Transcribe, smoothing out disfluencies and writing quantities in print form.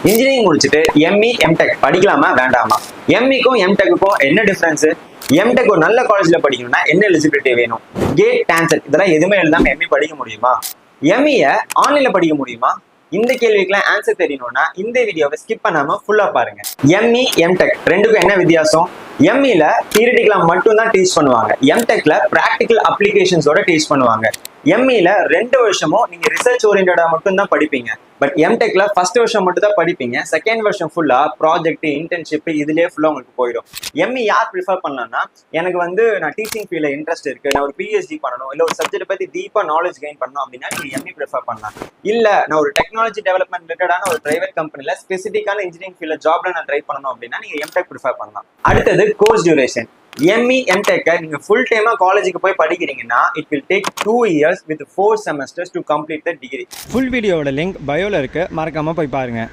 Engineering முடிச்சுட்டு ME MTech படிக்கலாமா வேண்டாமா? எம்இக்கும் எம்டெக்குக்கும் என்ன டிஃபரன்ஸ்? எம்டெக் ஒரு நல்ல காலேஜ்ல படிக்கணும்னா என்ன எலிஜிபிலிட்டி வேணும்? கேட், டான்செட் இதெல்லாம் எதுவுமே எழுதாம எம்இ படிக்க முடியுமா? எம்இய ஆன்லைன்ல படிக்க முடியுமா? இந்த கேள்விக்கெல்லாம் ஆன்சர் தெரியணும்னா இந்த வீடியோவை ஸ்கிப் பண்ணாம ஃபுல்லா பாருங்க. எம்இ எம்டெக் ரெண்டுக்கும் என்ன வித்தியாசம்? எம்இல தியரிட்டிக்கலா மட்டும் தான் டீச் பண்ணுவாங்க. எம்டெக்ல பிராக்டிகல் அப்ளிகேஷன்ஸோட டீச் பண்ணுவாங்க. எம்இல 2 வருஷமும் நீங்க ரிசர்ச் ஓரியன்டா மட்டும் தான் படிப்பீங்க. பட் எம்டெக்ல ஃபர்ஸ்ட் வருஷம் மட்டும் தான் படிப்பீங்க. செகண்ட் வருஷம் ஃபுல்லா ப்ராஜெக்ட், இன்டர்ன்ஷிப் இதுலயே ஃபுல்லா உங்களுக்கு போயிடும். எம்இ யார் ப்ரிஃபர் பண்ணலாம்னா, எனக்கு நான் டீச்சிங் ஃபீல்ட்ல இன்ட்ரெஸ்ட் இருக்கு, நான் ஒரு பிஹெச்டி பண்ணணும், இல்ல ஒரு சப்ஜெக்ட் பத்தி டீப்பா நாலேஜ் கெயின் பண்ணணும் அப்படின்னா நீங்க எம்இ ப்ரிஃபர் பண்ணலாம். இல்ல நான் ஒரு டெக்னாலஜி டெவலப்மெண்ட் ரிலேட்டடான ஒரு பிரைவேட் கம்பெனில ஸ்பெசிஃபிக்கான இன்ஜினியரிங் ஃபீல்ட்ல ஜாப்ல நான் ட்ரை பண்ணணும் அப்படின்னா நீங்க எம்டெக் ப்ரிஃபர் பண்ணலாம். அடுத்தது கோர்ஸ் டியூரேஷன். எம்இ எம்டெக் நீங்க ஃபுல் டைமா காலேஜுக்கு போய் படிக்கிறீங்கன்னா it will take 2 years with 4 semesters to complete the degree. Full வீடியோவோட லிங்க் பயோல இருக்கு, மறக்காம போய் பாருங்க.